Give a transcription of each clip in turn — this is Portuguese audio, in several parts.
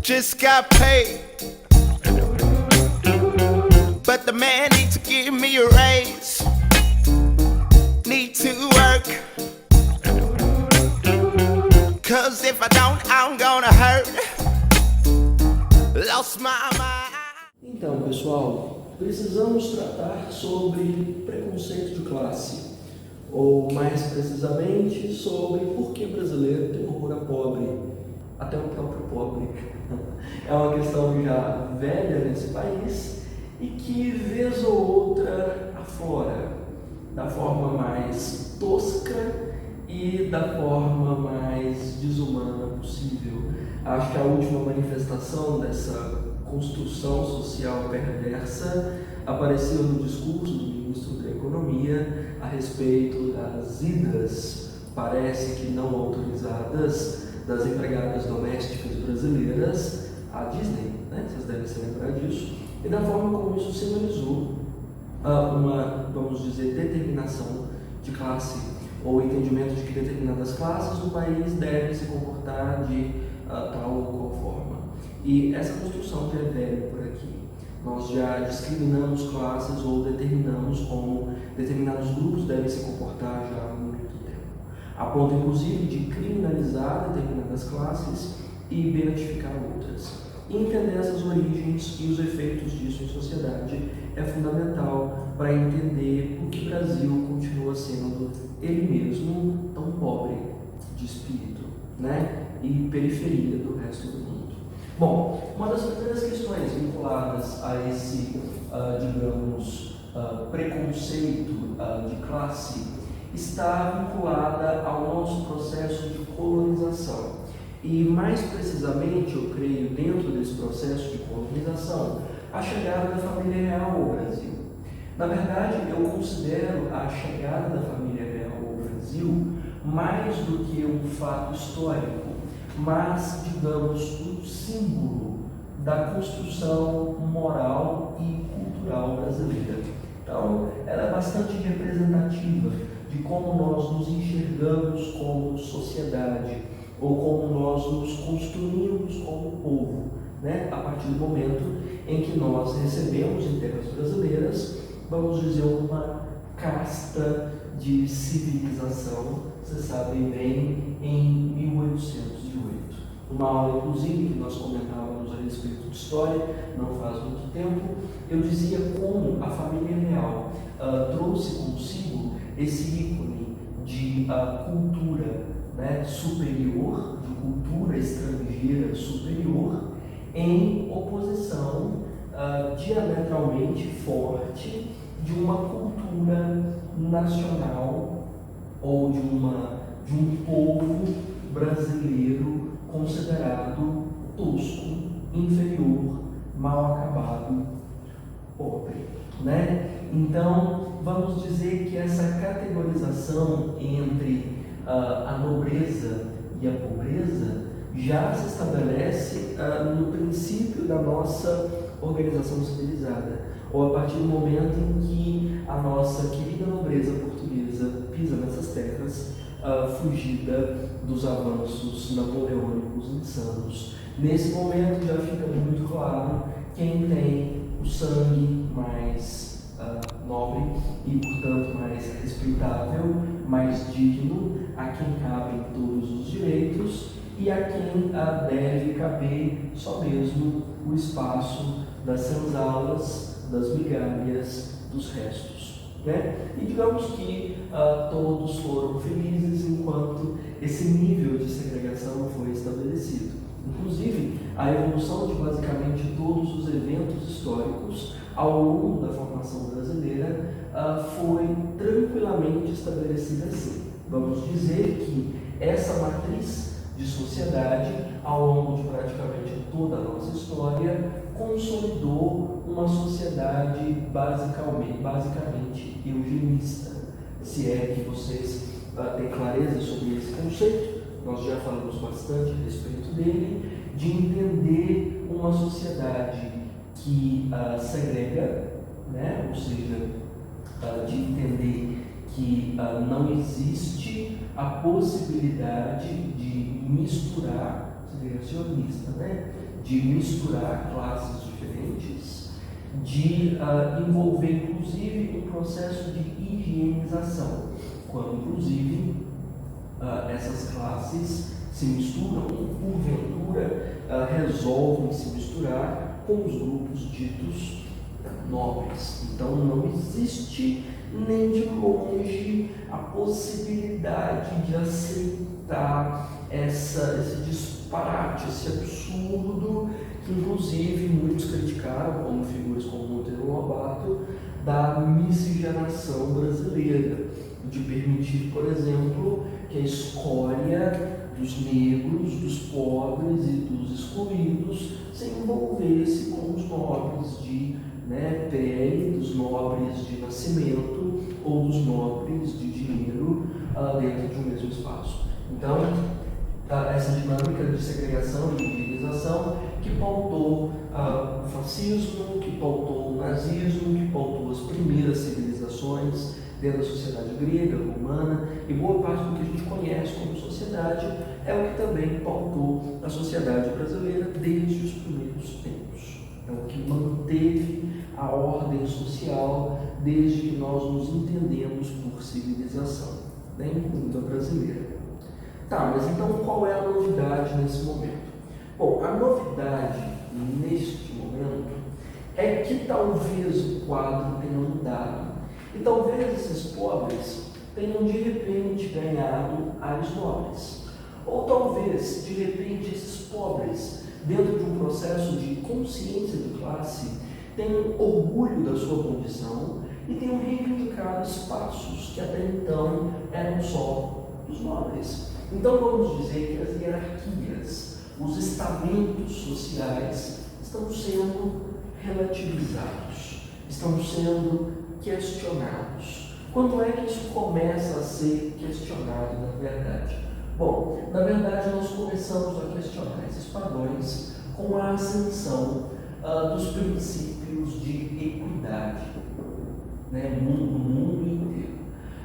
Just got paid, but the man needs to give me a raise. Need to work, cause if I don't, I'm gonna hurt. Lost my mind. Então, pessoal, precisamos tratar sobre preconceito de classe, ou mais precisamente sobre por que brasileiro tem horror a pobre, até o próprio pobre. É uma questão já velha nesse país e que, vez ou outra, aflora da forma mais tosca e da forma mais desumana possível. Acho que a última manifestação dessa construção social perversa apareceu no discurso do ministro da Economia a respeito das idas, parece que não autorizadas, das empregadas domésticas brasileiras à Disney, né? Vocês devem se lembrar disso, e da forma como isso sinalizou uma, vamos dizer, determinação de classe, ou entendimento de que determinadas classes do país devem se comportar de tal ou qual forma. E essa construção já é velha por aqui. Nós já discriminamos classes ou determinamos como determinados grupos devem se comportar já há muito tempo, a ponto inclusive de criminalizar determinadas classes e beatificar outras. E entender essas origens e os efeitos disso em sociedade é fundamental para entender por que o Brasil continua sendo ele mesmo tão pobre de espírito, né? E periferia do resto do mundo. Bom, uma das primeiras questões vinculadas a esse, digamos, preconceito de classe está vinculada ao nosso processo de colonização. E mais precisamente, eu creio, dentro desse processo de colonização, a chegada da família real ao Brasil. Na verdade, eu considero a chegada da família real ao Brasil mais do que um fato histórico, mas, digamos, um símbolo da construção moral e cultural brasileira. Então, ela é bastante representativa de como nós nos enxergamos como sociedade, ou como nós nos construímos como povo, né? A partir do momento em que nós recebemos em terras brasileiras, vamos dizer, uma casta de civilização, vocês sabem bem, em 1808. Uma aula, inclusive, que nós comentávamos a respeito de história, não faz muito tempo, eu dizia como a família real trouxe consigo esse ícone de cultura, né, superior, de cultura estrangeira superior, em oposição diametralmente forte de uma cultura nacional ou de um povo brasileiro considerado tosco, inferior, mal acabado, pobre, né? Então, vamos dizer que essa categorização entre a nobreza e a pobreza já se estabelece no princípio da nossa organização civilizada, ou a partir do momento em que a nossa querida nobreza portuguesa pisa nessas terras, fugida dos avanços napoleônicos insanos. Nesse momento já fica muito claro quem tem o sangue mais nobre e, portanto, mais respeitável, mais digno, a quem cabem todos os direitos e a quem deve caber só mesmo o espaço das senzalas, das migalhas, dos restos, né? E digamos que todos foram felizes enquanto esse nível de segregação foi estabelecido. Inclusive, a evolução de basicamente todos os eventos históricos ao longo da formação brasileira foi tranquilamente estabelecida assim. Vamos dizer que essa matriz de sociedade, ao longo de praticamente toda a nossa história, consolidou uma sociedade basicamente eugenista. Se é que vocês têm clareza sobre esse conceito, nós já falamos bastante a respeito dele, de entender uma sociedade que segrega, né? Ou seja, de entender que não existe a possibilidade de misturar segregacionista, né? De misturar classes diferentes, de envolver inclusive um processo de higienização, quando inclusive essas classes se misturam e porventura resolvem se misturar com os grupos ditos nobres. Então não existe nem de longe a possibilidade de aceitar esse disparate, esse absurdo, que inclusive muitos criticaram, como figuras como Monteiro Lobato, da miscigenação brasileira, de permitir, por exemplo, que a escória dos negros, dos pobres e dos excluídos se envolvesse com os nobres de pele, dos nobres de nascimento ou dos nobres de dinheiro dentro de um mesmo espaço. Então, essa dinâmica de segregação e de higienização que pautou o fascismo, que pautou o nazismo, que pautou as primeiras civilizações dentro da sociedade grega, romana, e boa parte do que a gente conhece como sociedade é o que também pautou a sociedade brasileira desde os primeiros tempos. É o que manteve a ordem social desde que nós nos entendemos por civilização, incluindo a brasileira. Tá, mas então qual é a novidade nesse momento? Bom, a novidade neste momento é que talvez o quadro tenha mudado. E talvez esses pobres tenham de repente ganhado áreas nobres. Ou talvez, de repente, esses pobres, dentro de um processo de consciência de classe, tenham orgulho da sua condição e tenham reivindicado espaços que até então eram só dos nobres. Então vamos dizer que as hierarquias, os estamentos sociais estão sendo relativizados, estão sendo questionados. Quando é que isso começa a ser questionado, na verdade? Bom, na verdade nós começamos a questionar esses padrões com a ascensão dos princípios de equidade no mundo inteiro.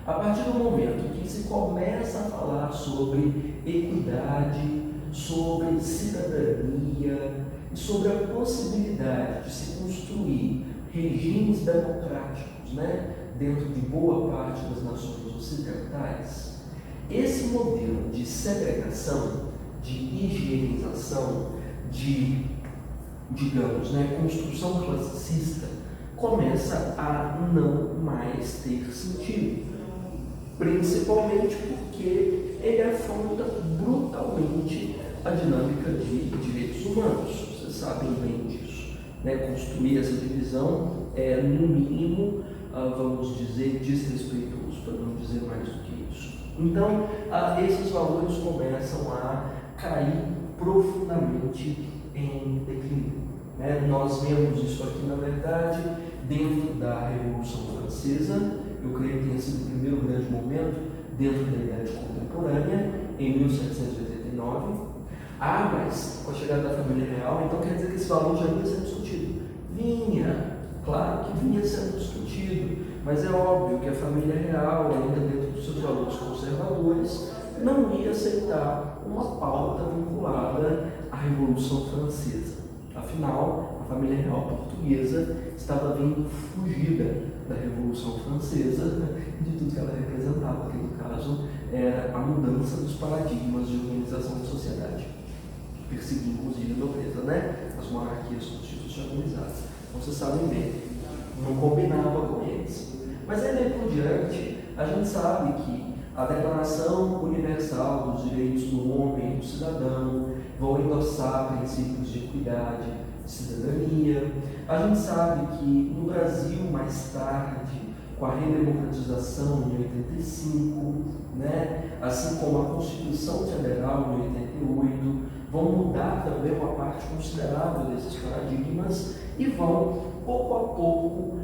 A partir do momento que se começa a falar sobre equidade, sobre cidadania e sobre a possibilidade de se construir regimes democráticos dentro de boa parte das nações ocidentais, esse modelo de segregação, de higienização, de, digamos, construção classicista, começa a não mais ter sentido, principalmente porque ele afronta brutalmente a dinâmica de direitos humanos. Vocês sabem bem disso. Construir essa divisão é, no mínimo, vamos dizer, desrespeitoso, para não dizer mais do que isso. Então, esses valores começam a cair profundamente em declínio. Nós vemos isso aqui, na verdade, dentro da Revolução Francesa. Eu creio que tenha sido o primeiro grande momento dentro da Idade Contemporânea, em 1789. Mas com a chegada da família real, então quer dizer que esse valor já vinha sendo discutido. Claro que vinha sendo discutido, mas é óbvio que a família real, ainda dentro dos seus valores conservadores, não ia aceitar uma pauta vinculada à Revolução Francesa. Afinal, a família real portuguesa estava vindo fugida da Revolução Francesa e de tudo que ela representava, que no caso era a mudança dos paradigmas de organização da sociedade, perseguir inclusive a nobreza, as monarquias constitucionalizadas. Então vocês sabem bem, não combinava com eles. Mas aí daí por diante, a gente sabe que a Declaração Universal dos Direitos do Homem e do Cidadão vão endossar princípios de equidade, de cidadania. A gente sabe que no Brasil, mais tarde, com a redemocratização em 85, assim como a Constituição Federal em 88, vão mudar também uma parte considerável desses paradigmas e vão, pouco a pouco,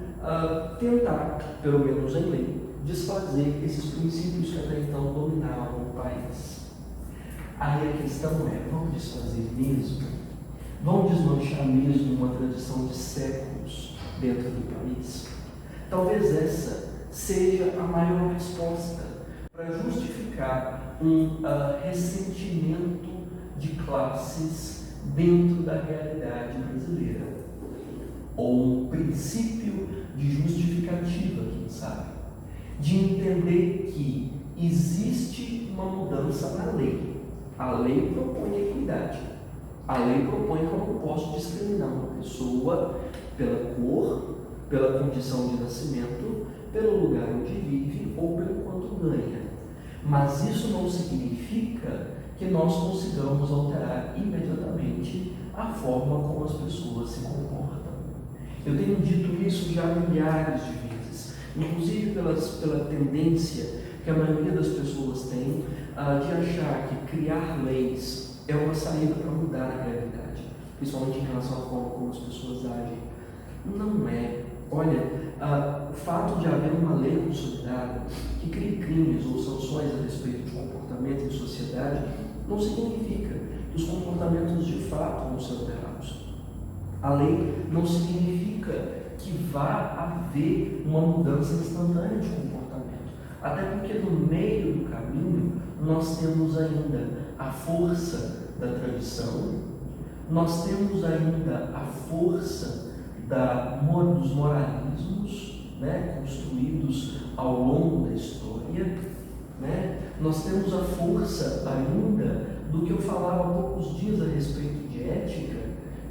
tentar, pelo menos em lei, desfazer esses princípios que até então dominavam o país. Aí a questão é, vão desfazer mesmo? Vão desmanchar mesmo uma tradição de séculos dentro do país? Talvez essa seja a maior resposta para justificar um ressentimento de classes dentro da realidade brasileira, ou um princípio de justificativa, quem sabe, de entender que existe uma mudança na lei. A lei propõe equidade. A lei propõe que eu não posso discriminar uma pessoa pela cor, pela condição de nascimento, pelo lugar onde vive ou pelo quanto ganha. Mas isso não significa que nós consigamos alterar imediatamente a forma como as pessoas se comportam. Eu tenho dito isso já milhares de vezes, inclusive pela tendência que a maioria das pessoas tem de achar que criar leis é uma saída para mudar a realidade, principalmente em relação à forma como as pessoas agem. Não é. Olha, o fato de haver uma lei consolidada que crie crimes ou sanções a respeito de comportamento em sociedade não significa que os comportamentos de fato vão ser alterados. A lei não significa que vá haver uma mudança instantânea de comportamento, até porque no meio do caminho nós temos ainda a força da tradição, nós temos ainda a força dos moralismos, né, construídos ao longo da história, né? Nós temos a força ainda do que eu falava há poucos dias a respeito de ética,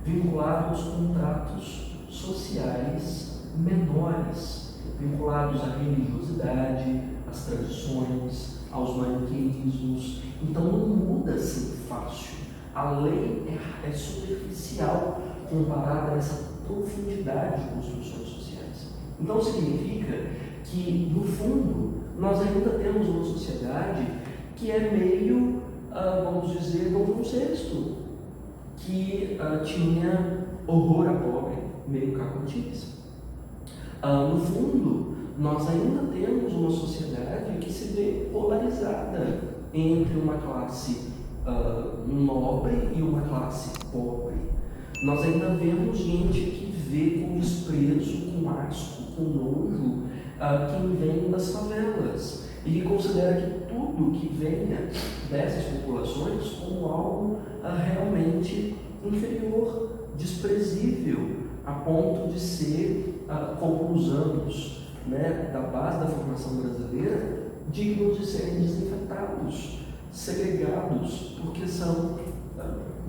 vinculado aos contratos sociais menores, vinculados à religiosidade, às tradições, aos maniqueísmos. Então não muda assim fácil. A lei é superficial comparada a essa profundidade de construções sociais. Então significa que, no fundo, nós ainda temos uma sociedade que é meio, vamos dizer, Dom João VI, que tinha horror à pobre, meio cacotis. No fundo, nós ainda temos uma sociedade que se vê polarizada entre uma classe nobre e uma classe pobre. Nós ainda vemos gente que vê com desprezo, com asco, com nojo quem vem das favelas e que considera que tudo que venha dessas populações como algo realmente inferior, desprezível, a ponto de ser, como os anos, né, da base da formação brasileira, dignos de serem desinfetados, segregados, porque são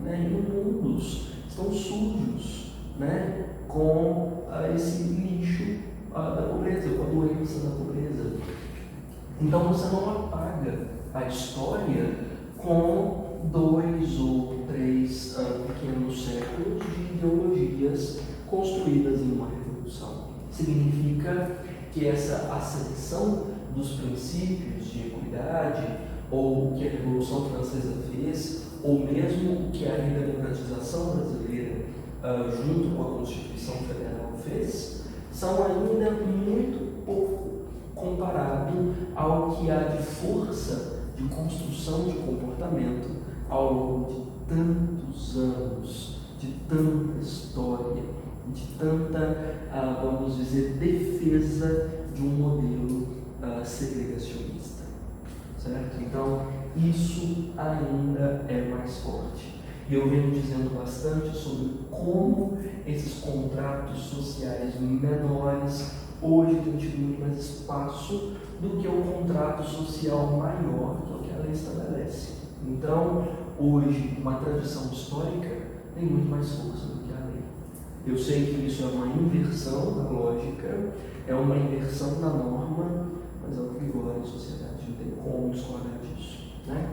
imundos, estão sujos, né, com esse lixo da pobreza, com a doença da pobreza. Então você não apaga a história com 2 ou 3 pequenos séculos de ideologias construídas em uma revolução. Significa que essa ascensão dos princípios de equidade, ou o que a Revolução Francesa fez, ou mesmo o que a redemocratização brasileira, junto com a Constituição Federal, fez, são ainda muito pouco comparado ao que há de força de construção de comportamento ao longo de tantos anos, de tanta história, de tanta, vamos dizer, defesa de um modelo segregacionista, certo? Então, isso ainda é mais forte. E eu venho dizendo bastante sobre como esses contratos sociais menores hoje têm tido muito mais espaço do que o contrato social maior, que é o que a lei estabelece. Então, hoje, uma tradição histórica tem muito mais força do que a lei. Eu sei que isso é uma inversão da lógica, é uma inversão da norma, mas é o que vigora em sociedade, não tem como discordar disso, né?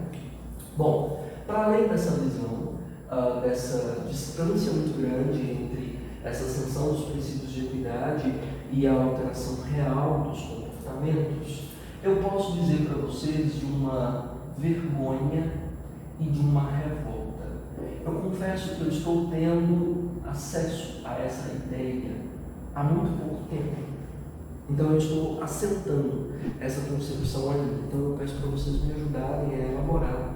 Bom, para além dessa visão, dessa distância muito grande entre essa ascensão dos princípios de equidade e a alteração real dos comportamentos, eu posso dizer para vocês de uma vergonha e de uma revolta. Eu confesso que eu estou tendo acesso a essa ideia há muito pouco tempo. Então eu estou assentando essa concepção ainda. Então eu peço para vocês me ajudarem a elaborar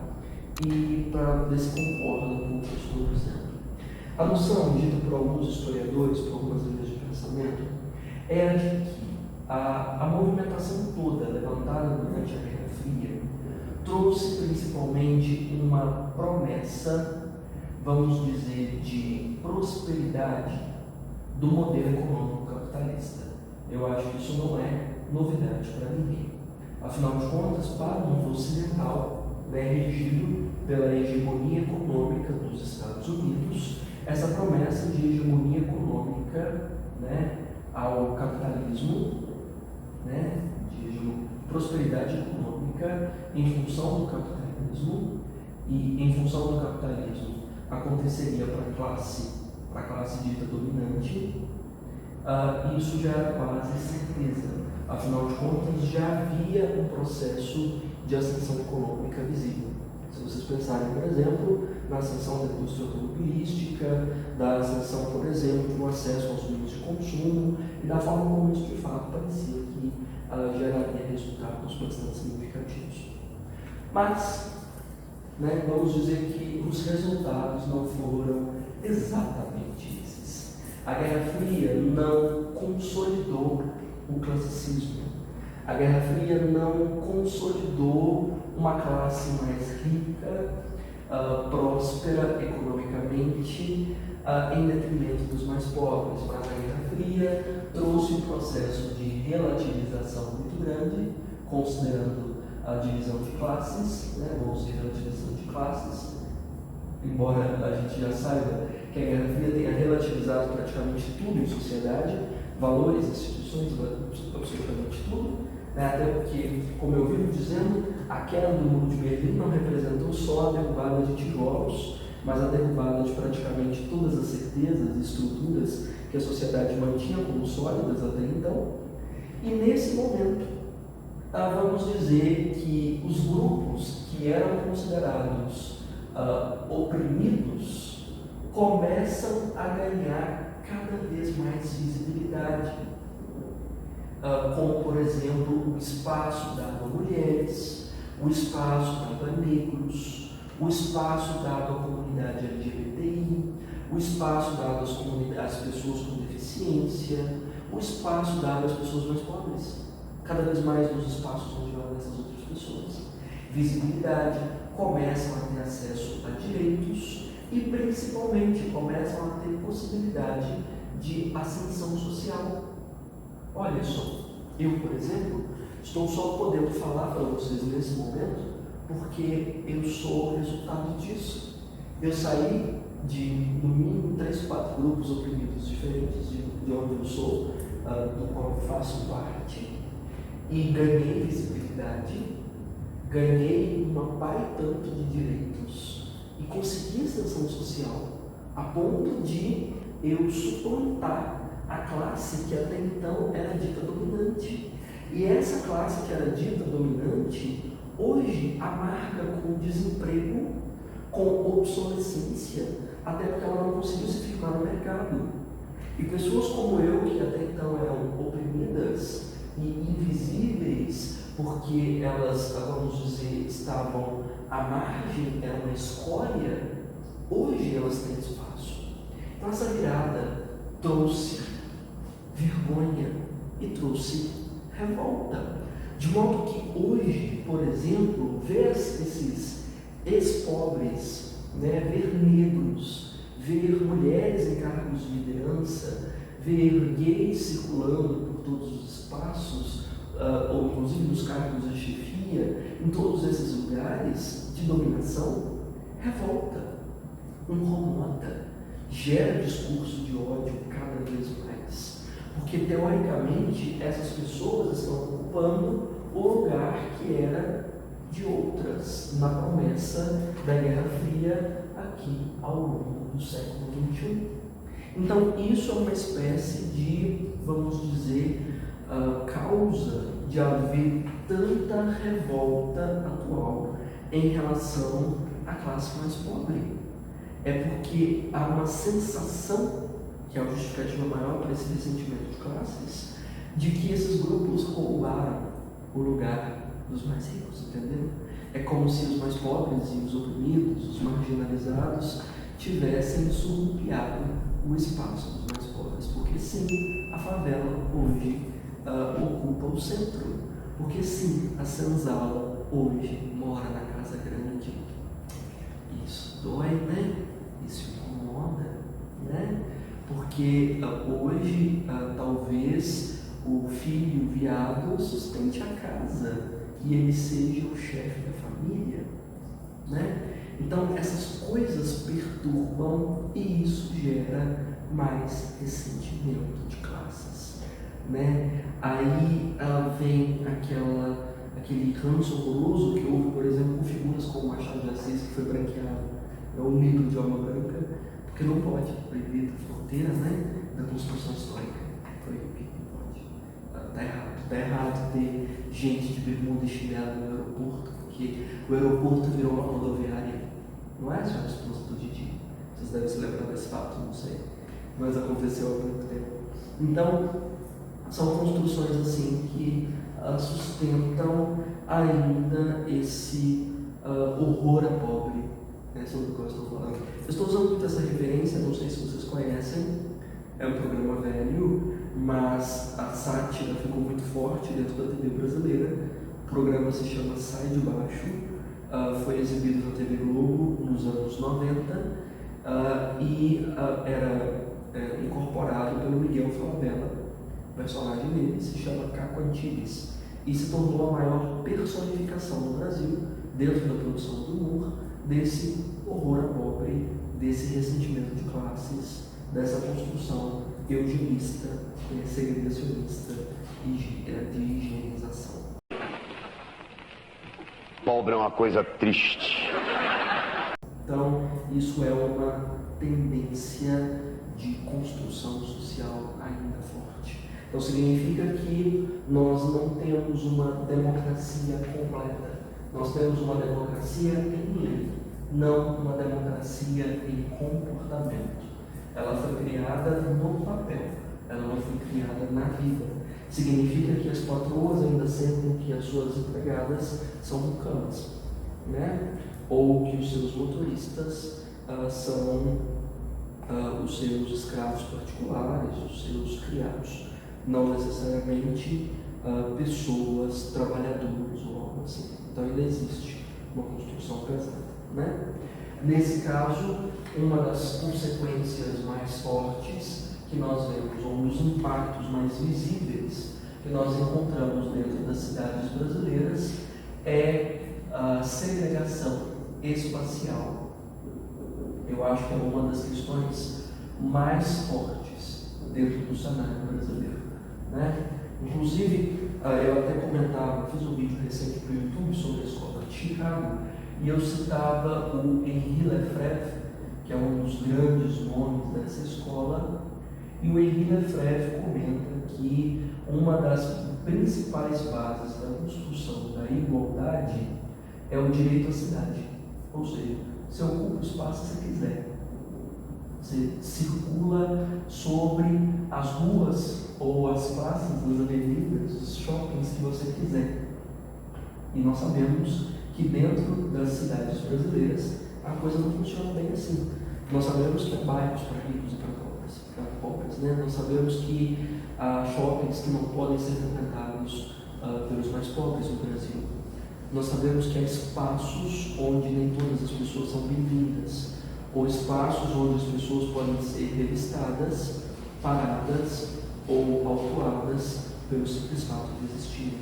e para ver se concordam com o que eu estou dizendo. A noção dita por alguns historiadores, por algumas linhas de pensamento, é a de que a movimentação toda levantada durante a Guerra Fria trouxe principalmente uma promessa, vamos dizer, de prosperidade do modelo econômico capitalista. Eu acho que isso não é novidade para ninguém. Afinal de contas, para o mundo ocidental, regido pela hegemonia econômica dos Estados Unidos, essa promessa de hegemonia econômica, ao capitalismo, de prosperidade econômica em função do capitalismo, e em função do capitalismo aconteceria para a classe dita dominante, isso já era quase certeza. Afinal de contas, já havia um processo de ascensão econômica visível. Se vocês pensarem, por exemplo, na ascensão da indústria automobilística, da ascensão, por exemplo, do acesso aos meios de consumo e da forma como isso de fato parecia que geraria resultados bastante significativos. Mas, vamos dizer que os resultados não foram exatamente esses. A Guerra Fria não consolidou o classicismo. A Guerra Fria não consolidou uma classe mais rica, próspera economicamente, em detrimento dos mais pobres. Mas a Guerra Fria trouxe um processo de relativização muito grande, considerando a divisão de classes, vamos dizer, relativização de classes, embora a gente já saiba que a Guerra Fria tenha relativizado praticamente tudo em sociedade, valores, instituições, absolutamente tudo, até porque, como eu vivo dizendo, a queda do Muro de Berlim não representou só a derrubada de tijolos, mas a derrubada de praticamente todas as certezas e estruturas que a sociedade mantinha como sólidas até então. E nesse momento, vamos dizer que os grupos que eram considerados oprimidos começam a ganhar cada vez mais visibilidade, como, por exemplo, o espaço dado a mulheres, o espaço dado a negros, o espaço dado à comunidade LGBTI, o espaço dado às pessoas com deficiência, o espaço dado às pessoas mais pobres, cada vez mais nos espaços onde há essas outras pessoas. Visibilidade, começam a ter acesso a direitos e, principalmente, começam a ter possibilidade de ascensão social. Olha só, eu, por exemplo, estou só podendo falar para vocês nesse momento porque eu sou resultado disso. Eu saí de, no mínimo, 3, 4 grupos oprimidos diferentes de onde eu sou, do qual eu faço parte, e ganhei visibilidade, ganhei uma par tanto de direitos e consegui ascensão social a ponto de eu suplantar a classe que até então era dita dominante. E essa classe que era dita dominante, hoje amarga com desemprego, com obsolescência, até porque ela não conseguiu se firmar no mercado. E pessoas como eu, que até então eram oprimidas e invisíveis, porque elas, vamos dizer, estavam à margem, eram uma escória, hoje elas têm espaço. Então essa virada trouxe vergonha e trouxe revolta. De modo que hoje, por exemplo, ver esses ex-pobres, ver negros, ver mulheres em cargos de liderança, ver gays circulando por todos os espaços, ou inclusive nos cargos de chefia, em todos esses lugares de dominação, revolta, incomoda, gera discurso de ódio cada vez mais. Porque, teoricamente, essas pessoas estão ocupando o lugar que era de outras na promessa da Guerra Fria aqui ao longo do século XXI. Então, isso é uma espécie de, vamos dizer, causa de haver tanta revolta atual em relação à classe mais pobre. É porque há uma sensação, que é a justificativa maior para esse ressentimento de classes, de que esses grupos roubaram o lugar dos mais ricos, entendeu? É como se os mais pobres e os oprimidos, os marginalizados, tivessem surrupiado o espaço dos mais pobres. Porque sim, a favela hoje ocupa o centro. Porque sim, a senzala hoje mora na casa grande. dói, né? Isso incomoda, né? Porque hoje talvez o filho viado sustente a casa e ele seja o chefe da família, né? Então essas coisas perturbam e isso gera mais ressentimento de classes, né? Aí vem aquele ranço horroroso que houve, por exemplo, com figuras como Machado de Assis, que foi branqueado, é um livro de alma branca, porque não pode proibir a fronteira, né, da construção histórica. Proibir, não pode. Tá errado ter gente de bermuda e chinelo no aeroporto, porque o aeroporto virou uma rodoviária. Não é, senhora esposa do Didi? Vocês devem se lembrar desse fato, não sei. Mas aconteceu há muito tempo. Então, são construções assim que sustentam ainda esse horror a pobre, né, sobre o que eu estou falando. Eu estou usando muito essa referência, não sei se vocês conhecem, é um programa velho, mas a sátira ficou muito forte dentro da TV brasileira. O programa se chama Sai de Baixo, foi exibido na TV Globo nos anos 90 e era incorporado pelo Miguel Falabella. O personagem dele se chama Caco Antibes e se tornou a maior personificação no Brasil, dentro da produção do humor, desse horror a pobre, desse ressentimento de classes, dessa construção eugenista, segregacionista e de higienização. Pobre é uma coisa triste. Então, isso é uma tendência de construção social ainda forte. Então, significa que nós não temos uma democracia completa. Nós temos uma democracia em lei, não uma democracia em comportamento. Ela foi criada no papel, ela não foi criada na vida. Significa que as patroas ainda sentem que as suas empregadas são mucamas, né? Ou que os seus motoristas são os seus escravos particulares, os seus criados, não necessariamente pessoas trabalhadoras ou algo assim. Então ainda existe uma construção pesada, né? Nesse caso, uma das consequências mais fortes que nós vemos, ou um dos impactos mais visíveis que nós encontramos dentro das cidades brasileiras é a segregação espacial. Eu acho que é uma das questões mais fortes dentro do cenário brasileiro, né? Inclusive, eu até comentava, fiz um vídeo recente para o YouTube sobre a escola de Chicago e eu citava o Henri Lefebvre, que é um dos grandes nomes dessa escola, e o Henri Lefebvre comenta que uma das principais bases da construção da igualdade é o direito à cidade. Ou seja, você ocupa o espaço que você quiser. Você circula sobre as ruas ou as praças das avenidas, os shoppings que você quiser. E nós sabemos que dentro das cidades brasileiras a coisa não funciona bem assim. Nós sabemos que há bairros para ricos e para pobres, né? Nós sabemos que há shoppings que não podem ser frequentados pelos mais pobres no Brasil. Nós sabemos que há espaços onde nem todas as pessoas são bem-vindas, ou espaços onde as pessoas podem ser revistadas, paradas ou autuadas pelo simples fato de existirem.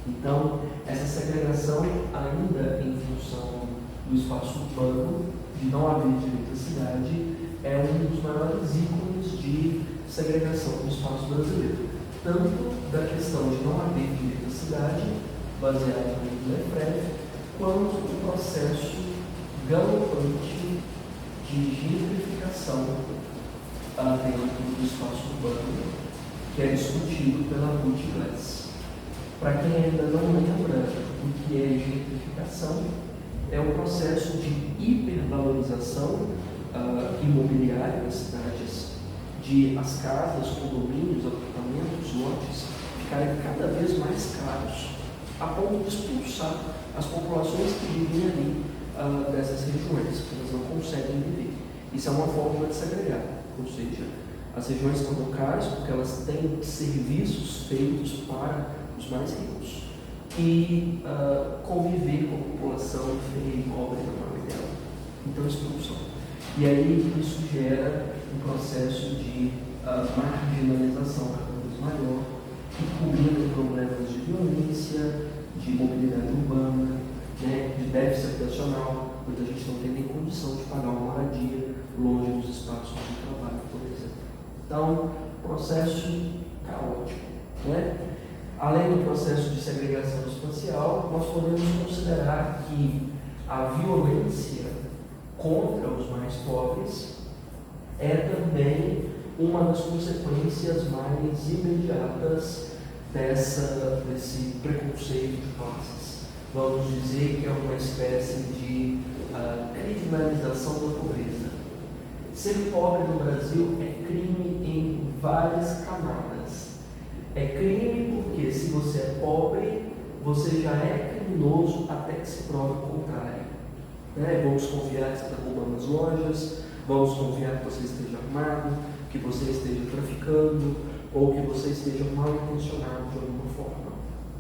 Então, essa segregação, ainda em função do espaço urbano, de não haver direito à cidade, é um dos maiores ícones de segregação no espaço brasileiro. Tanto da questão de não haver direito à cidade, baseado no Lefebvre, quanto o processo galopante de gentrificação dentro do espaço urbano, que é discutido pela Ruth Glass. Para quem ainda não lembra o que é gentrificação, é o processo de hipervalorização imobiliária das cidades, de as casas, condomínios, apartamentos, lotes ficarem cada vez mais caros, a ponto de expulsar as populações que vivem ali dessas regiões, que elas não conseguem viver. Isso é uma forma de segregar, ou seja, as regiões estão caras porque elas têm serviços feitos para os mais ricos e conviver com a população feia e pobre não é o ideal. então expulsam. E aí isso gera um processo de marginalização cada vez maior, que culmina em problemas de violência, de mobilidade urbana, né, de déficit habitacional. Muita gente não tem nem condição de pagar uma moradia longe dos espaços de trabalho, por exemplo. Então, processo caótico. Né? Além do processo de segregação espacial, nós podemos considerar que a violência contra os mais pobres é também uma das consequências mais imediatas desse preconceito de classes. Vamos dizer que é uma espécie de criminalização da pobreza. Ser pobre no Brasil é crime em várias camadas. É crime porque, se você é pobre, você já é criminoso até que se prove o contrário. Né? Vamos confiar que você está roubando as lojas, vamos confiar que você esteja armado, que você esteja traficando, ou que você esteja mal intencionado de alguma forma.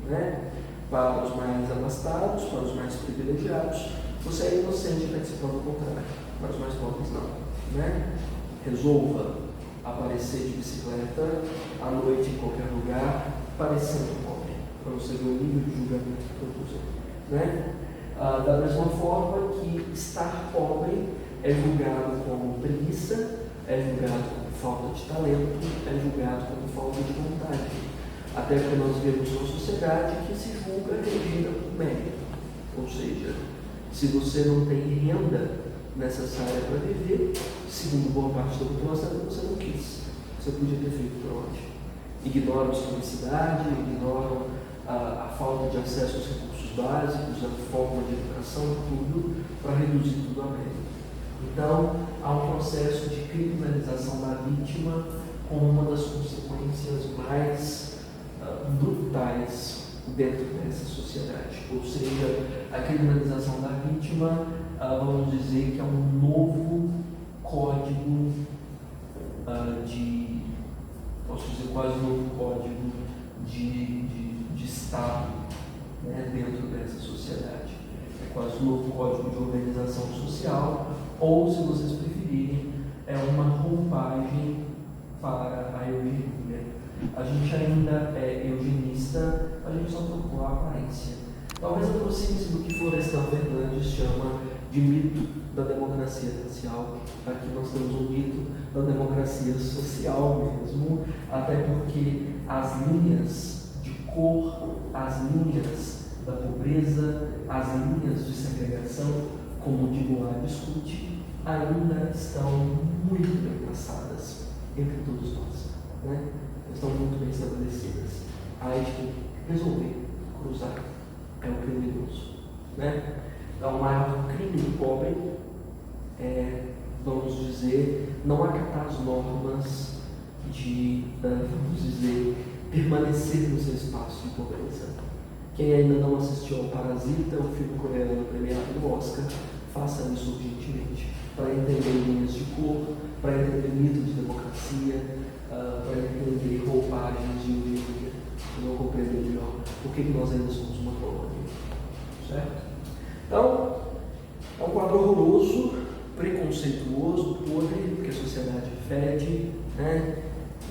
Né? Para os mais abastados, para os mais privilegiados, você é inocente até que se prove o contrário. Para os mais pobres, não. Né? Resolva aparecer de bicicleta à noite em qualquer lugar, parecendo pobre, para você ver o nível de julgamento que eu usei. Né? Da mesma forma que estar pobre é julgado como preguiça, é julgado como falta de talento, é julgado como falta de vontade. Até porque nós vivemos uma sociedade que se julga regida por mérito. Ou seja, se você não tem renda necessária para viver, segundo boa parte da população, você não quis. Você podia ter feito por onde? Ignoram a historicidade, ignoram a falta de acesso aos recursos básicos, a forma de educação, tudo, para reduzir tudo a mérito. Então, há um processo de criminalização da vítima como uma das consequências mais brutais dentro dessa sociedade. Ou seja, a criminalização da vítima, vamos dizer que é um novo código posso dizer quase um novo código de Estado, né, dentro dessa sociedade. É quase um novo código de organização social, ou, se vocês preferirem, é uma roupagem para a eugenia. A gente ainda é eugenista, a gente só trocou a aparência. Talvez aproxime-se do que Florestan Fernandes chama de mito da democracia racial. Aqui nós temos um mito da democracia social mesmo, até porque as linhas de cor, as linhas da pobreza, as linhas de segregação, como o Digoar discute, ainda estão muito bem traçadas entre todos nós. Né? Estão muito bem estabelecidas. Aí de resolver cruzar é o criminoso. Né? Então, o maior crime do pobre é, vamos dizer, não acatar as normas de, vamos dizer, permanecer no seu espaço de pobreza. Quem ainda não assistiu ao Parasita, o filme coreano premiado no Oscar, faça isso urgentemente, para entender linhas de cor, para entender mito de democracia, para entender roupagens de eugenia, para não compreender melhor por que nós ainda somos uma colônia. Certo? Então, é um quadro horroroso, preconceituoso, podre, porque a sociedade fede, né?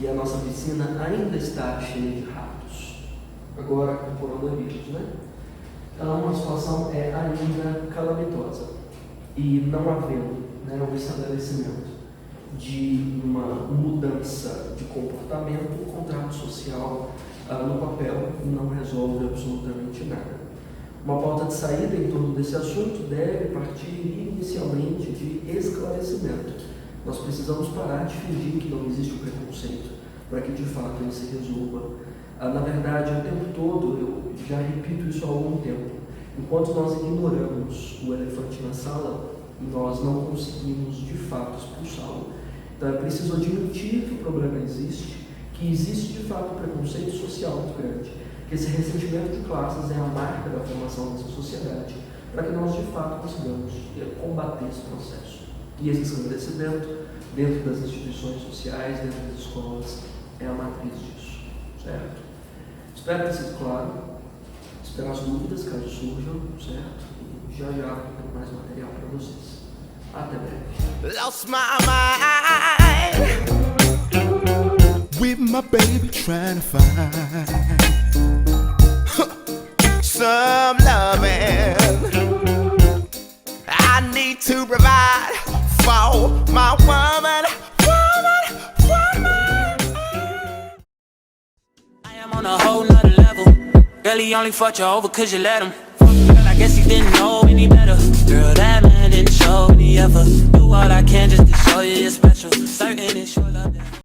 E a nossa piscina ainda está cheia de ratos, agora com o coronavírus, né? Então, a situação é ainda calamitosa. E não havendo, né, um estabelecimento de uma mudança de comportamento, o contrato social no papel não resolve absolutamente nada. Uma pauta de saída em torno desse assunto deve partir inicialmente de esclarecimento. Nós precisamos parar de fingir que não existe o preconceito, para que de fato ele se resolva. Na verdade, o tempo todo, eu já repito isso há algum tempo, enquanto nós ignoramos o elefante na sala, nós não conseguimos de fato expulsá-lo. Então é preciso admitir que o problema existe, que existe de fato um preconceito social muito grande, que esse ressentimento de classes é a marca da formação dessa sociedade, para que nós de fato consigamos combater esse processo. E esse esclarecimento, dentro das instituições sociais, dentro das escolas, é a matriz disso, certo? Espero ter sido claro, espero as dúvidas caso surjam, certo? E já tem mais material para vocês. Até breve. Lost my mind with my baby trying to find some loving. I need to provide for my woman. I am on a whole nother level. Girl, he only fucked you over cause you let him. Girl, I guess he didn't know any better. Girl, that man didn't show any effort. Do all I can just to show you you're special. Certain it's your love that